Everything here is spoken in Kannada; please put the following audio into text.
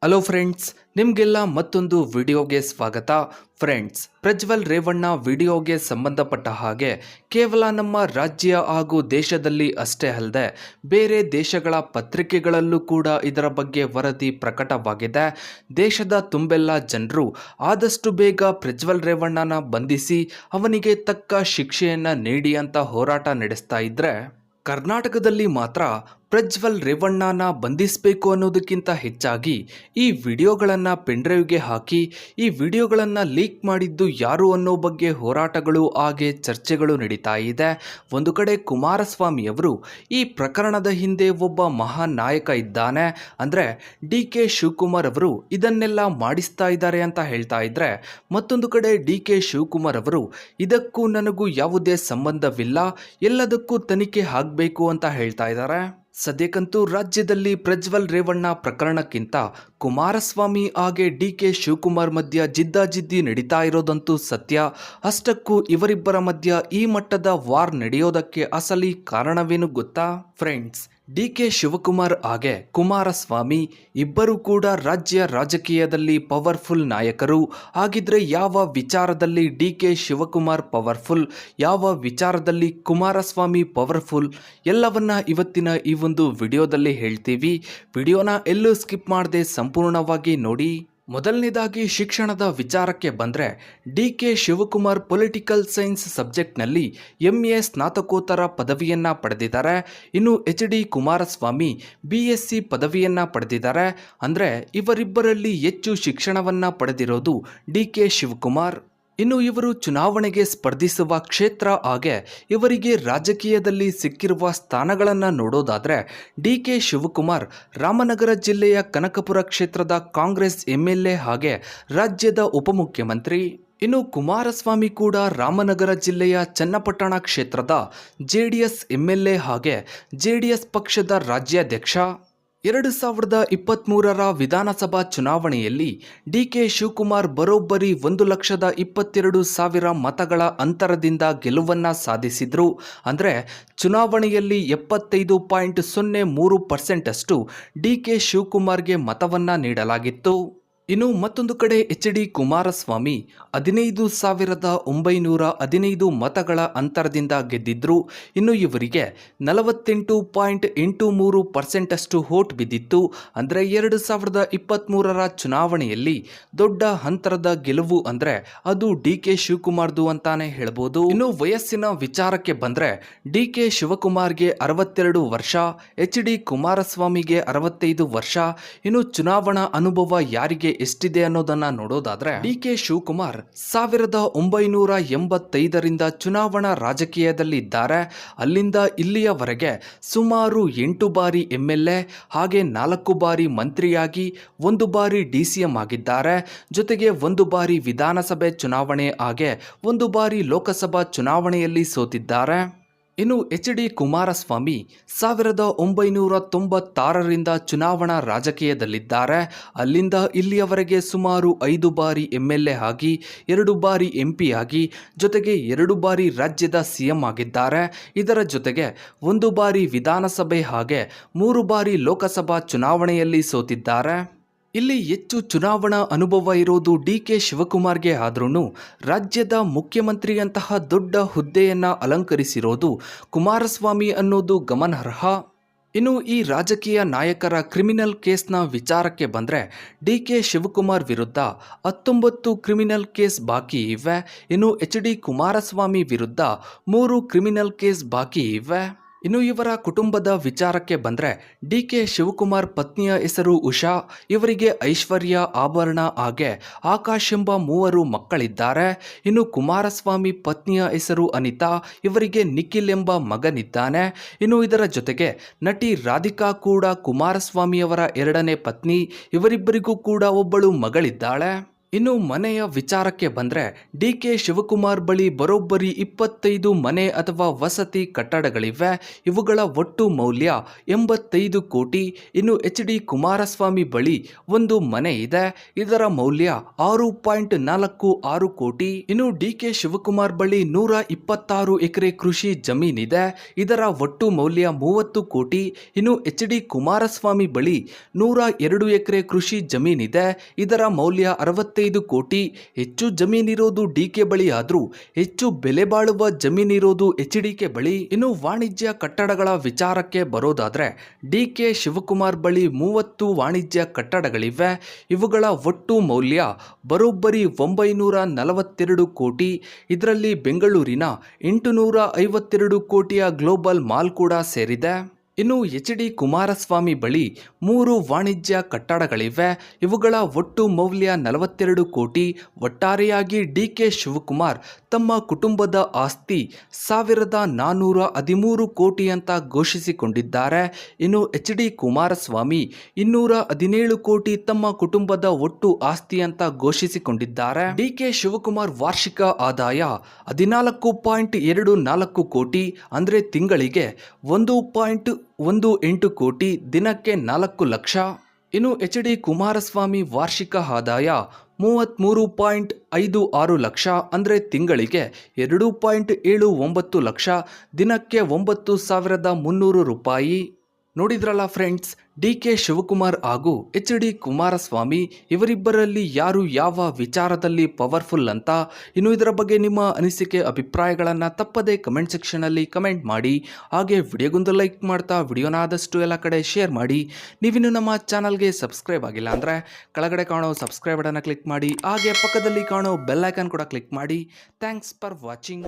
ಹಲೋ ಫ್ರೆಂಡ್ಸ್, ನಿಮಗೆಲ್ಲ ಮತ್ತೊಂದು ವಿಡಿಯೋಗೆ ಸ್ವಾಗತ. ಫ್ರೆಂಡ್ಸ್, ಪ್ರಜ್ವಲ್ ರೇವಣ್ಣ ವಿಡಿಯೋಗೆ ಸಂಬಂಧಪಟ್ಟ ಹಾಗೆ ಕೇವಲ ನಮ್ಮ ರಾಜ್ಯ ಹಾಗೂ ದೇಶದಲ್ಲಿ ಅಷ್ಟೇ ಅಲ್ಲದೆ ಬೇರೆ ದೇಶಗಳ ಪತ್ರಿಕೆಗಳಲ್ಲೂ ಕೂಡ ಇದರ ಬಗ್ಗೆ ವರದಿ ಪ್ರಕಟವಾಗಿದೆ. ದೇಶದ ತುಂಬೆಲ್ಲ ಜನರು ಆದಷ್ಟು ಬೇಗ ಪ್ರಜ್ವಲ್ ರೇವಣ್ಣನ ಬಂಧಿಸಿ ಅವನಿಗೆ ತಕ್ಕ ಶಿಕ್ಷೆಯನ್ನು ನೀಡಿ ಅಂತ ಹೋರಾಟ ನಡೆಸ್ತಾ ಇದ್ರೆ, ಕರ್ನಾಟಕದಲ್ಲಿ ಮಾತ್ರ ಪ್ರಜ್ವಲ್ ರೇವಣ್ಣನ ಬಂಧಿಸಬೇಕು ಅನ್ನೋದಕ್ಕಿಂತ ಹೆಚ್ಚಾಗಿ ಈ ವಿಡಿಯೋಗಳನ್ನು ಪೆನ್ಡ್ರೈವ್ಗೆ ಹಾಕಿ ಈ ವಿಡಿಯೋಗಳನ್ನು ಲೀಕ್ ಮಾಡಿದ್ದು ಯಾರು ಅನ್ನೋ ಬಗ್ಗೆ ಹೋರಾಟಗಳು ಹಾಗೆ ಚರ್ಚೆಗಳು ನಡೀತಾ ಇದೆ. ಒಂದು ಕಡೆ ಕುಮಾರಸ್ವಾಮಿ ಅವರು ಈ ಪ್ರಕರಣದ ಹಿಂದೆ ಒಬ್ಬ ಮಹಾನ್ ನಾಯಕ ಇದ್ದಾನೆ, ಅಂದರೆ ಡಿ.ಕೆ. ಶಿವಕುಮಾರ್ ಅವರು ಇದನ್ನೆಲ್ಲ ಮಾಡಿಸ್ತಾ ಇದ್ದಾರೆ ಅಂತ ಹೇಳ್ತಾ ಇದ್ರೆ, ಮತ್ತೊಂದು ಕಡೆ ಡಿ.ಕೆ. ಶಿವಕುಮಾರ್ ಅವರು ಇದಕ್ಕೂ ನನಗೂ ಯಾವುದೇ ಸಂಬಂಧವಿಲ್ಲ, ಎಲ್ಲದಕ್ಕೂ ತನಿಖೆ ಆಗಬೇಕು ಅಂತ ಹೇಳ್ತಾ ಇದ್ದಾರೆ. ಸದ್ಯಕ್ಕಂತೂ ರಾಜ್ಯದಲ್ಲಿ ಪ್ರಜ್ವಲ್ ರೇವಣ್ಣ ಪ್ರಕರಣಕ್ಕಿಂತ ಕುಮಾರಸ್ವಾಮಿ ಹಾಗೆ ಡಿ.ಕೆ. ಶಿವಕುಮಾರ್ ಮಧ್ಯ ಜಿದ್ದಾಜಿದ್ದಿ ನಡೀತಾ ಇರೋದಂತೂ ಸತ್ಯ. ಅಷ್ಟಕ್ಕೂ ಇವರಿಬ್ಬರ ಮಧ್ಯ ಈ ಮಟ್ಟದ ವಾರ್ ನಡೆಯೋದಕ್ಕೆ ಅಸಲಿ ಕಾರಣವೇನು ಗೊತ್ತಾ ಫ್ರೆಂಡ್ಸ್? ಡಿ.ಕೆ. ಶಿವಕುಮಾರ್ ಹಾಗೆ ಕುಮಾರಸ್ವಾಮಿ ಇಬ್ಬರು ಕೂಡ ರಾಜ್ಯ ರಾಜಕೀಯದಲ್ಲಿ ಪವರ್ಫುಲ್ ನಾಯಕರು. ಹಾಗಿದ್ರೆ ಯಾವ ವಿಚಾರದಲ್ಲಿ ಡಿ.ಕೆ. ಶಿವಕುಮಾರ್ ಪವರ್ಫುಲ್, ಯಾವ ವಿಚಾರದಲ್ಲಿ ಕುಮಾರಸ್ವಾಮಿ ಪವರ್ಫುಲ್, ಎಲ್ಲವನ್ನ ಇವತ್ತಿನ ಈ ಒಂದು ವಿಡಿಯೋದಲ್ಲಿ ಹೇಳ್ತೀವಿ. ವಿಡಿಯೋನ ಎಲ್ಲೂ ಸ್ಕಿಪ್ ಮಾಡದೆ ಸಂಪೂರ್ಣವಾಗಿ ನೋಡಿ. ಮೊದಲನೇದಾಗಿ ಶಿಕ್ಷಣದ ವಿಚಾರಕ್ಕೆ ಬಂದರೆ, ಡಿ.ಕೆ. ಶಿವಕುಮಾರ್ ಪೊಲಿಟಿಕಲ್ ಸೈನ್ಸ್ ಸಬ್ಜೆಕ್ಟ್ನಲ್ಲಿ MA ಸ್ನಾತಕೋತ್ತರ ಪದವಿಯನ್ನು ಪಡೆದಿದ್ದಾರೆ. ಇನ್ನು H.D. ಕುಮಾರಸ್ವಾಮಿ BSc ಪದವಿಯನ್ನು ಪಡೆದಿದ್ದಾರೆ. ಅಂದರೆ ಇವರಿಬ್ಬರಲ್ಲಿ ಹೆಚ್ಚು ಶಿಕ್ಷಣವನ್ನು ಪಡೆದಿರೋದು ಡಿ.ಕೆ. ಶಿವಕುಮಾರ್. ಇನ್ನು ಇವರು ಚುನಾವಣೆಗೆ ಸ್ಪರ್ಧಿಸುವ ಕ್ಷೇತ್ರ ಹಾಗೆ ಇವರಿಗೆ ರಾಜಕೀಯದಲ್ಲಿ ಸಿಕ್ಕಿರುವ ಸ್ಥಾನಗಳನ್ನು ನೋಡೋದಾದರೆ, ಡಿ.ಕೆ. ಶಿವಕುಮಾರ್ ರಾಮನಗರ ಜಿಲ್ಲೆಯ ಕನಕಪುರ ಕ್ಷೇತ್ರದ ಕಾಂಗ್ರೆಸ್ MLA ಹಾಗೆ ರಾಜ್ಯದ ಉಪಮುಖ್ಯಮಂತ್ರಿ. ಇನ್ನು ಕುಮಾರಸ್ವಾಮಿ ಕೂಡ ರಾಮನಗರ ಜಿಲ್ಲೆಯ ಚನ್ನಪಟ್ಟಣ ಕ್ಷೇತ್ರದ JDS MLA ಹಾಗೆ JDS ಪಕ್ಷದ ರಾಜ್ಯಾಧ್ಯಕ್ಷ. 2023ರ ವಿಧಾನಸಭಾ ಚುನಾವಣೆಯಲ್ಲಿ ಡಿ.ಕೆ. ಶಿವಕುಮಾರ್ ಬರೋಬ್ಬರಿ 1,22,000 ಮತಗಳ ಅಂತರದಿಂದ ಗೆಲುವನ್ನು ಸಾಧಿಸಿದರು. ಅಂದರೆ ಚುನಾವಣೆಯಲ್ಲಿ 75.03% ಅಷ್ಟು ಡಿ.ಕೆ. ಶಿವಕುಮಾರ್ಗೆ ಮತವನ್ನು ನೀಡಲಾಗಿತ್ತು. ಇನ್ನು ಮತ್ತೊಂದು ಕಡೆ H.D. ಕುಮಾರಸ್ವಾಮಿ 15,915 ಮತಗಳ ಅಂತರದಿಂದ ಗೆದ್ದಿದ್ರು. ಇನ್ನು ಇವರಿಗೆ 48.83% ಅಷ್ಟು ವೋಟ್ ಬಿದ್ದಿತ್ತು. ಅಂದರೆ 2023ರ ಚುನಾವಣೆಯಲ್ಲಿ ದೊಡ್ಡ ಅಂತರದ ಗೆಲುವು ಅಂದರೆ ಅದು ಡಿ.ಕೆ. ಶಿವಕುಮಾರ್ದು ಅಂತಾನೆ ಹೇಳ್ಬೋದು. ಇನ್ನು ವಯಸ್ಸಿನ ವಿಚಾರಕ್ಕೆ ಬಂದರೆ, ಡಿ.ಕೆ. ಶಿವಕುಮಾರ್ಗೆ 62 ವರ್ಷ, H.D. ಕುಮಾರಸ್ವಾಮಿಗೆ 65 ವರ್ಷ. ಇನ್ನು ಚುನಾವಣಾ ಅನುಭವ ಯಾರಿಗೆ ಎಷ್ಟಿದೆ ಅನ್ನೋದನ್ನ ನೋಡೋದಾದ್ರೆ, ಡಿ.ಕೆ. ಶಿವಕುಮಾರ್ 1985ರಿಂದ ಚುನಾವಣಾ ರಾಜಕೀಯದಲ್ಲಿ ಇದ್ದಾರೆ. ಅಲ್ಲಿಂದ ಇಲ್ಲಿಯವರೆಗೆ ಸುಮಾರು 8 ಬಾರಿ MLA ಹಾಗೆ 4 ಬಾರಿ ಮಂತ್ರಿಯಾಗಿ 1 ಬಾರಿ DCM ಆಗಿದ್ದಾರೆ. ಜೊತೆಗೆ 1 ಬಾರಿ ವಿಧಾನಸಭೆ ಚುನಾವಣೆ ಹಾಗೆ 1 ಬಾರಿ ಲೋಕಸಭಾ ಚುನಾವಣೆಯಲ್ಲಿ ಸೋತಿದ್ದಾರೆ. ಇನ್ನು H.D. ಕುಮಾರಸ್ವಾಮಿ 1996ರಿಂದ ಚುನಾವಣಾ ರಾಜಕೀಯದಲ್ಲಿದ್ದಾರೆ. ಅಲ್ಲಿಂದ ಇಲ್ಲಿಯವರೆಗೆ ಸುಮಾರು 5 ಬಾರಿ MLA ಆಗಿ 2 ಬಾರಿ MP ಆಗಿ ಜೊತೆಗೆ 2 ಬಾರಿ ರಾಜ್ಯದ CM ಆಗಿದ್ದಾರೆ. ಇದರ ಜೊತೆಗೆ 1 ಬಾರಿ ವಿಧಾನಸಭೆ ಹಾಗೆ 3 ಬಾರಿ ಲೋಕಸಭಾ ಚುನಾವಣೆಯಲ್ಲಿ ಸೋತಿದ್ದಾರೆ. ಇಲ್ಲಿ ಹೆಚ್ಚು ಚುನಾವಣಾ ಅನುಭವ ಇರೋದು ಡಿ.ಕೆ. ಶಿವಕುಮಾರ್ಗೆ ಆದ್ರೂ ರಾಜ್ಯದ ಮುಖ್ಯಮಂತ್ರಿಯಂತಹ ದೊಡ್ಡ ಹುದ್ದೆಯನ್ನು ಅಲಂಕರಿಸಿರೋದು ಕುಮಾರಸ್ವಾಮಿ ಅನ್ನೋದು ಗಮನಾರ್ಹ. ಇನ್ನು ಈ ರಾಜಕೀಯ ನಾಯಕರ ಕ್ರಿಮಿನಲ್ ಕೇಸ್ನ ವಿಚಾರಕ್ಕೆ ಬಂದರೆ, ಡಿ.ಕೆ. ಶಿವಕುಮಾರ್ ವಿರುದ್ಧ 19 ಕ್ರಿಮಿನಲ್ ಕೇಸ್ ಬಾಕಿ ಇವೆ. ಇನ್ನು H.D. ಕುಮಾರಸ್ವಾಮಿ ವಿರುದ್ಧ 3 ಕ್ರಿಮಿನಲ್ ಕೇಸ್ ಬಾಕಿ ಇವೆ. ಇನ್ನು ಇವರ ಕುಟುಂಬದ ವಿಚಾರಕ್ಕೆ ಬಂದರೆ, ಡಿ.ಕೆ. ಶಿವಕುಮಾರ್ ಪತ್ನಿಯ ಹೆಸರು ಉಷಾ, ಇವರಿಗೆ ಐಶ್ವರ್ಯ, ಆಭರಣ ಹಾಗೆ ಆಕಾಶ್ ಎಂಬ 3 ಮಕ್ಕಳಿದ್ದಾರೆ. ಇನ್ನು ಕುಮಾರಸ್ವಾಮಿ ಪತ್ನಿಯ ಹೆಸರು ಅನಿತಾ, ಇವರಿಗೆ ನಿಖಿಲ್ ಎಂಬ ಮಗನಿದ್ದಾನೆ. ಇನ್ನು ಇದರ ಜೊತೆಗೆ ನಟಿ ರಾಧಿಕಾ ಕೂಡ ಕುಮಾರಸ್ವಾಮಿಯವರ 2ನೇ ಪತ್ನಿ, ಇವರಿಬ್ಬರಿಗೂ ಕೂಡ ಒಬ್ಬಳು ಮಗಳಿದ್ದಾಳೆ. ಇನ್ನು ಮನೆಯ ವಿಚಾರಕ್ಕೆ ಬಂದ್ರೆ ಡಿ ಕೆ ಶಿವಕುಮಾರ್ ಬಳಿ ಬರೋಬ್ಬರಿ 25 ಮನೆ ಅಥವಾ ವಸತಿ ಕಟ್ಟಡಗಳಿವೆ. ಇವುಗಳ ಒಟ್ಟು ಮೌಲ್ಯ 85 ಕೋಟಿ. ಇನ್ನು ಎಚ್ ಡಿ ಕುಮಾರಸ್ವಾಮಿ ಬಳಿ ಒಂದು ಮನೆ ಇದೆ, ಇದರ ಮೌಲ್ಯ 6.46 ಕೋಟಿ. ಇನ್ನು ಡಿ ಕೆ ಶಿವಕುಮಾರ್ ಬಳಿ 126 ಎಕರೆ ಕೃಷಿ ಜಮೀನಿದೆ, ಇದರ ಒಟ್ಟು ಮೌಲ್ಯ 30 ಕೋಟಿ. ಇನ್ನು ಎಚ್ ಡಿ ಕುಮಾರಸ್ವಾಮಿ ಬಳಿ 102 ಎಕರೆ ಕೃಷಿ ಜಮೀನಿದೆ, ಇದರ ಮೌಲ್ಯ 65 ಕೋಟಿ. ಹೆಚ್ಚು ಜಮೀನಿರೋದು ಡಿ ಕೆ ಬಳಿ ಆದ್ರೂ ಹೆಚ್ಚು ಬೆಲೆ ಬಾಳುವ ಜಮೀನಿರೋದು ಎಚ್ ಡಿ ಕೆ ಬಳಿ. ಇನ್ನು ವಾಣಿಜ್ಯ ಕಟ್ಟಡಗಳ ವಿಚಾರಕ್ಕೆ ಬರೋದಾದ್ರೆ ಡಿ ಕೆ ಶಿವಕುಮಾರ್ ಬಳಿ 30 ವಾಣಿಜ್ಯ ಕಟ್ಟಡಗಳಿವೆ. ಇವುಗಳ ಒಟ್ಟು ಮೌಲ್ಯ ಬರೋಬ್ಬರಿ 942 ಕೋಟಿ. ಇದರಲ್ಲಿ ಬೆಂಗಳೂರಿನ 852 ಕೋಟಿಯ ಗ್ಲೋಬಲ್ ಮಾಲ್ ಕೂಡ ಸೇರಿದೆ. ಇನ್ನು ಎಚ್ ಡಿ ಕುಮಾರಸ್ವಾಮಿ ಬಳಿ 3 ವಾಣಿಜ್ಯ ಕಟ್ಟಡಗಳಿವೆ. ಇವುಗಳ ಒಟ್ಟು ಮೌಲ್ಯ 42 ಕೋಟಿ. ಒಟ್ಟಾರೆಯಾಗಿ ಡಿ ಕೆ ಶಿವಕುಮಾರ್ ತಮ್ಮ ಕುಟುಂಬದ ಆಸ್ತಿ 1413 ಕೋಟಿ ಅಂತ ಘೋಷಿಸಿಕೊಂಡಿದ್ದಾರೆ. ಇನ್ನು ಎಚ್ ಡಿ ಕುಮಾರಸ್ವಾಮಿ 217 ಕೋಟಿ ತಮ್ಮ ಕುಟುಂಬದ ಒಟ್ಟು ಆಸ್ತಿ ಅಂತ ಘೋಷಿಸಿಕೊಂಡಿದ್ದಾರೆ. ಡಿ ಕೆ ಶಿವಕುಮಾರ್ ವಾರ್ಷಿಕ ಆದಾಯ 14.24 ಕೋಟಿ, ಅಂದ್ರೆ ತಿಂಗಳಿಗೆ 1.18 ಕೋಟಿ, ದಿನಕ್ಕೆ 4 ಲಕ್ಷ. ಇನ್ನು ಎಚ್ ಡಿ ಕುಮಾರಸ್ವಾಮಿ ವಾರ್ಷಿಕ ಆದಾಯ 33.56 ಲಕ್ಷ, ಅಂದರೆ ತಿಂಗಳಿಗೆ 2.79 ಲಕ್ಷ, ದಿನಕ್ಕೆ 9,300 ರೂಪಾಯಿ. ನೋಡಿದ್ರಲ್ಲ ಫ್ರೆಂಡ್ಸ್, ಡಿ ಕೆ ಶಿವಕುಮಾರ್ ಹಾಗೂ ಎಚ್ ಡಿ ಕುಮಾರಸ್ವಾಮಿ ಇವರಿಬ್ಬರಲ್ಲಿ ಯಾರು ಯಾವ ವಿಚಾರದಲ್ಲಿ ಪವರ್ಫುಲ್ ಅಂತ. ಇನ್ನು ಇದರ ಬಗ್ಗೆ ನಿಮ್ಮ ಅನಿಸಿಕೆ ಅಭಿಪ್ರಾಯಗಳನ್ನು ತಪ್ಪದೇ ಕಮೆಂಟ್ ಸೆಕ್ಷನಲ್ಲಿ ಕಮೆಂಟ್ ಮಾಡಿ. ಹಾಗೆ ವಿಡಿಯೋಗೊಂದು ಲೈಕ್ ಮಾಡ್ತಾ ವಿಡಿಯೋನ ಆದಷ್ಟು ಎಲ್ಲ ಕಡೆ ಶೇರ್ ಮಾಡಿ. ನೀವಿನ್ನು ನಮ್ಮ ಚಾನಲ್ಗೆ ಸಬ್ಸ್ಕ್ರೈಬ್ ಆಗಿಲ್ಲ ಅಂದರೆ ಕೆಳಗಡೆ ಕಾಣೋ ಸಬ್ಸ್ಕ್ರೈಬ್ ಬಟನ್ನ ಕ್ಲಿಕ್ ಮಾಡಿ. ಹಾಗೆ ಪಕ್ಕದಲ್ಲಿ ಕಾಣೋ ಬೆಲ್ ಐಕಾನ್ ಕೂಡ ಕ್ಲಿಕ್ ಮಾಡಿ. Thanks for watching.